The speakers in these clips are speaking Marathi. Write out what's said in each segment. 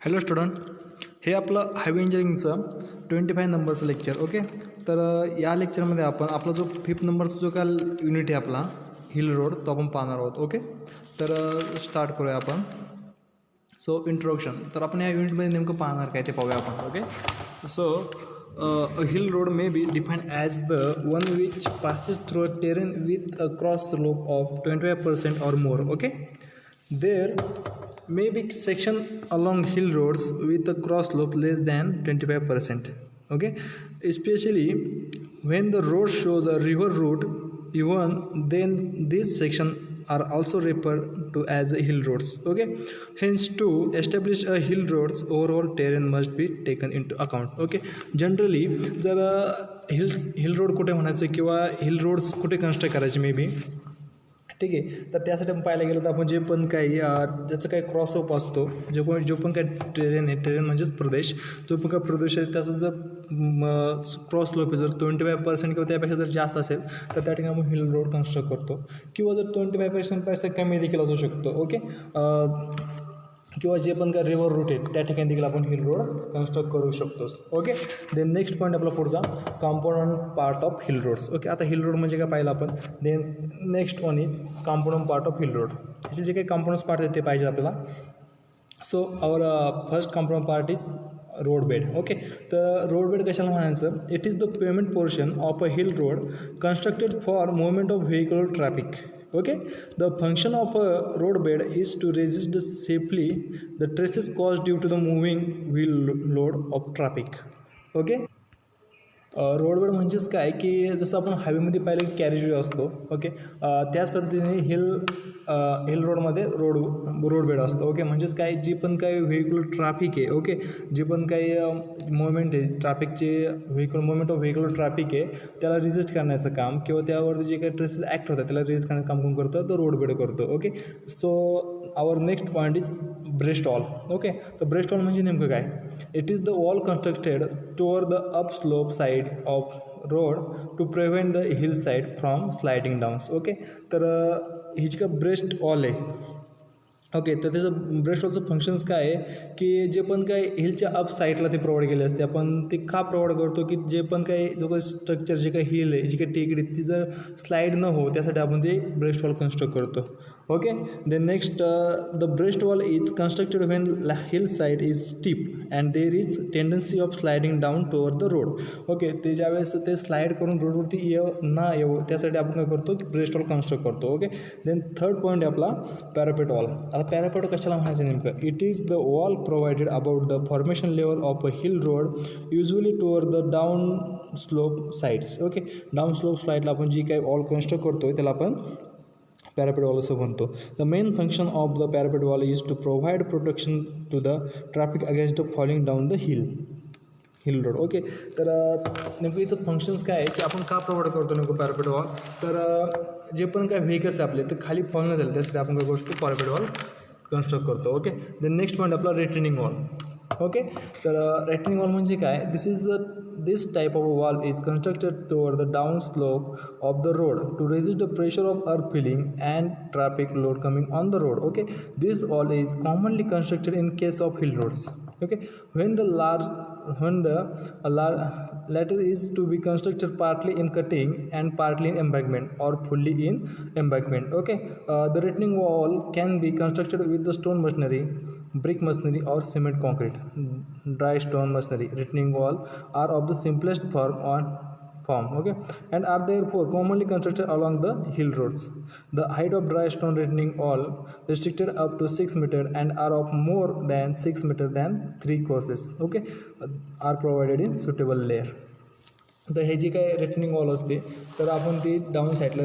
हॅलो स्टुडंट, हे आपलं हायवे इंजिनिअरिंगचं 25 नंबरचं लेक्चर. ओके, तर या लेक्चरमध्ये आपण आपला जो 5th नंबरचा जो काय युनिट आहे आपला हिल रोड तो आपण पाहणार आहोत. ओके, तर स्टार्ट करूया आपण. So introduction. तर आपण या युनिटमध्ये नेमकं पाहणार काय ते पाहूया आपण. Okay, so a hill road may be defined as the one which passes through a terrain with a cross slope of 25% or more. Okay, there may be section along hill roads with a cross slope less than 25%. Okay, especially when the road shows a river route, even then this section are also referred to as hill roads. Okay, hence to establish a hill roads overall terrain must be taken into account. Okay, generally जर हिल रोड कुठे म्हणायचं किंवा हिल रोड्स कुठे कन्स्ट्रक्ट करायचे मे बी, ठीक आहे. तर त्यासाठी आपण पाहायला गेलं तर आपण जे पण काही ज्याचं काही क्रॉसओप असतो, जो पण काही टेरेन आहे, टेरेन म्हणजेच प्रदेश, जो पण काही प्रदेश आहे त्याचं जर क्रॉस स्लोप जर 25% किंवा त्यापेक्षा जर जास्त असेल तर त्या ठिकाणी आपण हिल रोड कन्स्ट्रक्ट करतो. किंवा जर 25% कमी देखील असू शकतो. ओके, किंवा जे पण काय रिव्हर रूट आहेत त्या ठिकाणी देखील आपण हिल रोड कन्स्ट्रक्ट करू शकतो. ओके, देन नेक्स्ट पॉईंट आपला पुढचा component part of hill roads. Okay, आता हिल रोड म्हणजे काय पाहिलं आपण. Then next one is component part of hill road. ह्याचे जे काही कॉम्पोनंट्स पार्ट आहेत ते पाहिजे आपल्याला. So our first component part is road bed. Okay, तर रोड बेड कशाला म्हणायचं. It is the payment portion of a hill road constructed for movement of vehicle traffic. Okay, the function of a roadbed is to resist safely the stresses caused due to the moving wheel load of traffic. Okay, रोडवेड म्हणजेच काय की जसं आपण हायवेमध्ये पाहिलं की कॅरेजवे असतो. ओके, त्याच पद्धतीने हिल रोडमध्ये रोडबेड असतो. ओके, म्हणजेच काय जी पण काही व्हेहिक्युलर ट्रॅफिक आहे, ओके, जे पण काही मुवमेंट आहे ट्रॅफिकचे, मुवमेंट ऑफ व्हेहिक्युलर ट्रॅफिक आहे त्याला रेजिस्ट करण्याचं काम किंवा त्यावरती जे काही ट्रेसेस ॲक्ट होतात त्याला रेजिस्ट करण्याचं काम कोण करतं, तर रोडबेड करतो. Okay, so our next point is breast wall. Okay, तर ब्रेस्ट वॉल म्हणजे नेमकं काय. It is the wall constructed toward the up slope side of road to prevent the hill side from sliding downs. Okay, तर ही जी का ब्रेस्ट वॉल आहे, ओके, तर त्याचं ब्रेस्ट वॉलचं फंक्शन्स काय आहे की जे पण काही हिलच्या अप साईडला ते प्रोव्हाइड केले असते. आपण ते का प्रोव्हाइड करतो की जे पण काही जो काही स्ट्रक्चर, जे काही हिल आहे, जी काही टेकडी ती जर स्लाईड न हो त्यासाठी आपण ते ब्रेस्ट वॉल कन्स्ट्रक्ट करतो. Okay, then next the breast wall is constructed when hill side is steep and there is tendency of sliding down toward the road. Okay, ते ज्यावेळेस ते स्लाईड करून रोडवरती येऊ त्यासाठी आपण काय करतो की ब्रेस्ट वॉल कन्स्ट्रक्ट करतो. ओके, देन थर्ड पॉईंट आहे आपला पॅरापेट वॉल. आता पॅरापेट कशाला म्हणायचं नेमकं. It is the wall provided about the formation level of a hill road usually tour the down slope sides. Okay, down slope साईडला आपण जी काही वॉल कन्स्ट्रक्ट करतो त्याला आपण parapet wall असं म्हणतो. The main function of the parapet wall is to provide protection to the traffic against falling down the hill road. Okay, तर नेमकं याचं फंक्शन्स काय आहे की आपण का प्रोव्हाइड करतो नेमकं पॅरापेट वॉल. तर जे पण काय व्हेकल्स आपले तर खाली फॉल न झाले त्यासाठी आपण काय करतो पॅरापेट वॉल कन्स्ट्रक्ट करतो. ओके, देन नेक्स्ट पॉईंट आपला रिटर्निंग वॉल. ओके, तर रिटर्निंग वॉल म्हणजे काय. This type of wall is constructed toward the down slope of the road to resist the pressure of earth filling and traffic load coming on the road. Okay, this wall is commonly constructed in case of hill roads. Okay, when the latter is to be constructed partly in cutting and partly in embankment or fully in embankment. Okay, the retaining wall can be constructed with the stone masonry, brick masonry or cement concrete. Dry stone masonry retaining wall are of the simplest form, okay, and are therefore commonly constructed along the hill roads. The height of dry stone retaining wall restricted up to 6 meter and are of more than 6 meter than 3 courses. Okay, are provided in suitable layer. तर हे जी काय रिटर्निंग वॉल असते तर आपण ती डाऊन साईडला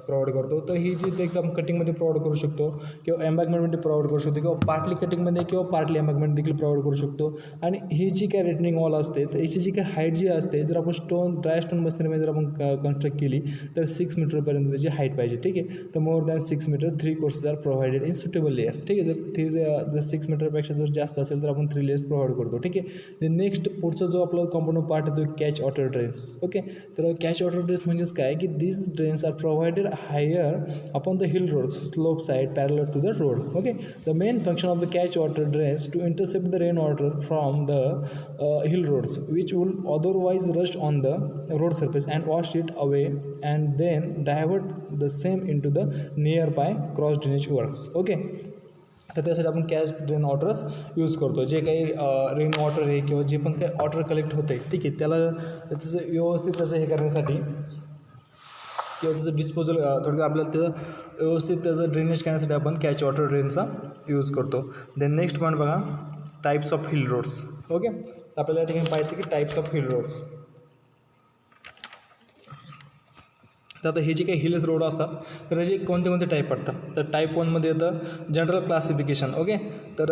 प्रोव्हाइड करतो. तर ही जी एकदम कटिंगमध्ये प्रोव्हाइड करू शकतो किंवा एम्बॅकमेंटमध्ये प्रोव्हाइड करू शकतो किंवा पार्टली कटिंगमध्ये किंवा पार्टली एम्बॅकमेंट देखील प्रोव्हाइड करू शकतो. आणि ही जी काय रिटर्निंग वॉल असते तर याची जी काय हाईट जी असते जर आपण ड्राय स्टोन मशिनरीमध्ये जर आपण कन्स्ट्रक्ट केली तर 6 मीटरपर्यंत त्याची हाईट पाहिजे. ठीक आहे, तर more than 6 metre 3 courses are provided in suitable layer. ठीक आहे, जर 6 मीटरपेक्षा जर जास्त असेल तर आपण 3 लेयर्स प्रोव्हाइड करतो. ठीक आहे, नेक्स्ट पुढचा जो आपला कॉम्पोनंट पार्ट आहे तो catch water drain. Drains. Okay, तर कॅच वॉटर ड्रेन्स म्हणजेच काय की this drains are provided higher upon the hill road slope side parallel to the road. Okay, the main function of the catch water drains to intercept the rain water from the hill roads which would otherwise rush on the road surface and wash it away and then divert the same into the nearby cross drainage works. Okay, तर त्यासाठी आपण कॅच ड्रेन वॉटरच यूज करतो. जे काही रेन वॉटर आहे किंवा जे पण काही वॉटर कलेक्ट होतं आहे, ठीक आहे, त्याला त्याचं व्यवस्थित त्याचं हे करण्यासाठी किंवा त्याचं डिस्पोजल थोडक्यात आपल्याला त्याचं व्यवस्थित त्याचं ड्रेनेज करण्यासाठी आपण कॅच वॉटर ड्रेनचा यूज करतो. देन नेक्स्ट पॉईंट बघा, types of hill roads. Okay, आपल्याला या ठिकाणी पाहायचं की टाईप्स ऑफ हिल रोड्स. तर आता हे जे काही हिल्स रोड असतात तर त्याचे कोणते कोणते टाईप पडतात. तर टाईप 1मध्ये येतं जनरल क्लासिफिकेशन. ओके, तर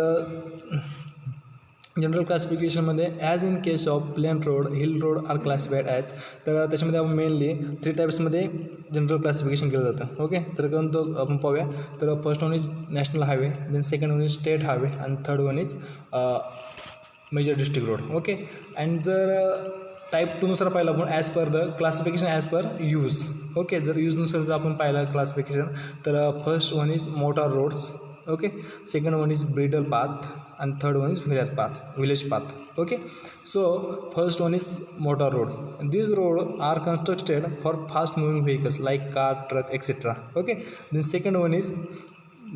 जनरल क्लासिफिकेशनमध्ये as in case of plain road hill road are classified as. तर त्याच्यामध्ये आपण मेनली 3 टाईप्समध्ये जनरल क्लासिफिकेशन केलं जातं. ओके, तर कोणतं आपण पाहूया. तर first one is national highway, then second one is state highway आणि third one is major district road. Okay, and जर टाईप 2नुसार पाहिलं आपण as per the classification as per use. Okay, जर यूजनुसार जर आपण पाहिलं क्लासिफिकेशन तर first one is motor roads. Okay, second one is bridle path and third one is village path. Okay, so first one is motor road. These roads are constructed for fast moving vehicles like car, truck, etc. Okay, then second one is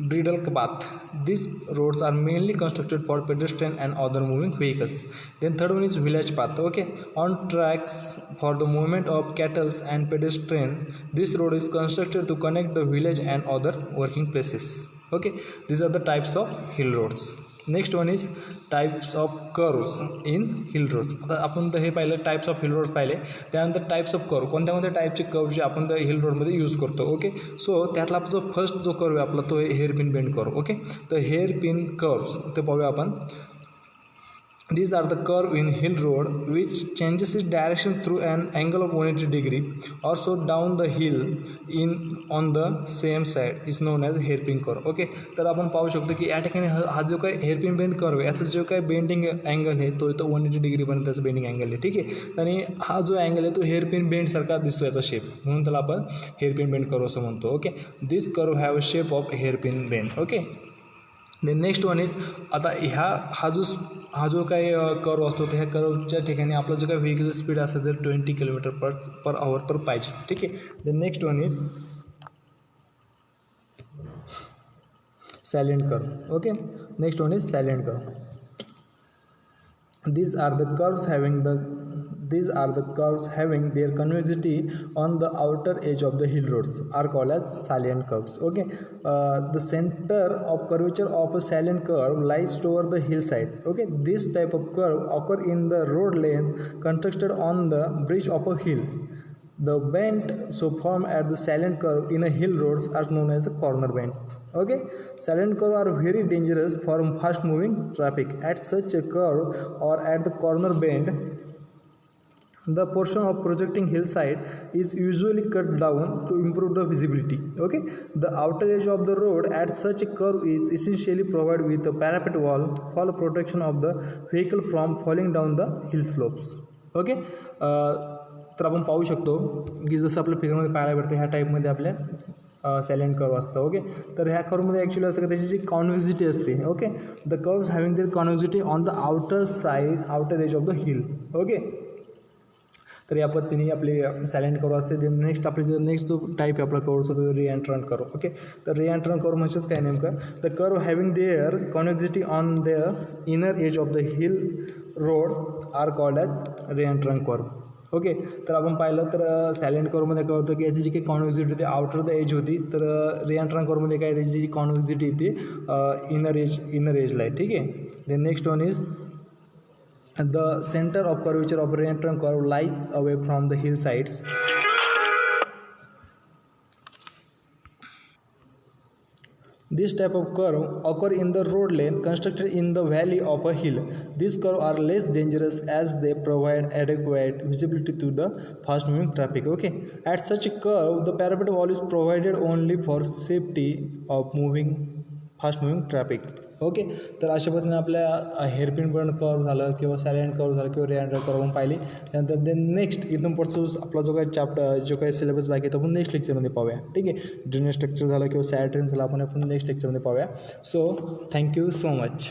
bridle path. These roads are mainly constructed for pedestrian and other moving vehicles. Then third one is village path. Okay, on tracks for the movement of cattle and pedestrian. This road is constructed to connect the village and other working places. Okay, these are the types of hill roads. Next one is types of curves in hill roads. आता आपण तर हे पाहिलं टाईप्स ऑफ हिल रोड्स पाहिले, त्यानंतर टाईप्स ऑफ कर्व, कोणत्या कोणत्या टाईपचे कर्व जे आपण तर हिल रोडमध्ये यूज करतो. ओके, सो त्यातला जो फर्स्ट जो कर्व आहे आपला तो हेअरपिन बेंड कर्व. ओके, तर हेअरपिन कर्व्स ते पाहूया आपण. These are the curve in hill road which changes its direction through an angle of 180 degree or so down the hill in on the same side is known as hairpin curve. Okay, तर आपण पाहू शकतो की या ठिकाणी हा जो काही हेअरपिन बेंड कर्व आहे याचा जो काही बेंडिंग अँगल आहे तो 180 डिग्रीपर्यंत त्याचा बेंडिंग अँगल आहे. ठीक आहे, आणि हा जो अँगल आहे तो हेअरपिन बेंडसारखा दिसतो याचा शेप, म्हणून त्याला आपण हेअरपिन बेंड कर्व असं म्हणतो. Okay, this curve have a shape of hairpin bend. Okay, then next one is आता हा जो काही कर्व असतो तर ह्या कर्वच्या ठिकाणी आपला जो काही व्हेकलचं स्पीड असेल तर 20 km/h पर पाहिजे. ठीक आहे, then next one is salient curve. Okay, next one is salient curve. These are the curves having their convexity on the outer edge of the hill roads are called as salient curves. Okay, the center of curvature of a salient curve lies toward the hillside. Okay, this type of curve occur in the road length constructed on the bridge of a hill. The bend so formed at the salient curve in a hill roads are known as a corner bend. Okay, salient curve are very dangerous for fast moving traffic. At such a curve or at the corner bend, the portion of projecting hillside is usually cut down to improve the visibility. Okay, the outer edge of the road at such a curve is essentially provided with a parapet wall for the protection of the vehicle from falling down the hill slopes. Okay, तर आपण पाहू शकतो की जसं आपल्या फिगरमध्ये पाहायला भेटतं ह्या टाईपमध्ये आपल्या सायलेंट कर्व असतं. ओके, तर ह्या कर्वमध्ये ॲक्च्युली असं की त्याची जी कॉन्व्हेक्सिटी असते. Okay, the curves having their convexity on the outer edge of the hill. Okay, तर या पद्धतीने आपले सायलेंट कर्व असते. देन नेक्स्ट आपले जो नेक्स्ट जो टाईप आहे आपला कर्वचा तो रिएंट्रंट कर्व. ओके, तर रिएंट्रंट कर्व म्हणजेच काय नेमकं, the curve having their convexity on the inner edge of the hill road are called as reentrant curve. Okay, तर आपण पाहिलं तर सायलेंट कर्वमध्ये काय होतं की याची जी काही कॉन्व्हेक्सिटी होती आउटर द एज होती, तर रिएंट्रंट कर्वमध्ये काय त्याची जी कॉन्व्हेक्सिटी ती इनर एजला आहे. ठीक आहे, then next one is the center of curvature of reentrant curve lies away from the hillsides. This type of curve occur in the road length constructed in the valley of a hill. These curves are less dangerous as they provide adequate visibility to the fast moving traffic. Okay, at such a curve the parapet wall is provided only for safety of moving fast moving traffic. Okay, तर अशा पद्धतीने आपल्या हेअरपिन बर्न कव्हर झालं किंवा सायलेंट कव्हर झालं किंवा रेअँडर कव्हर पण पाहिली. त्यानंतर देन नेक्स्ट इथून पुढचं आपला जो काही सिलेबस बाकी आहे तो आपण नेक्स्ट लेक्चरमध्ये पाहूया. ठीक आहे, ड्रेनेज स्ट्रक्चर झालं किंवा सॅड ट्रेन झालं आपण नेक्स्ट लेक्चरमध्ये पाहूया. So thank you so much.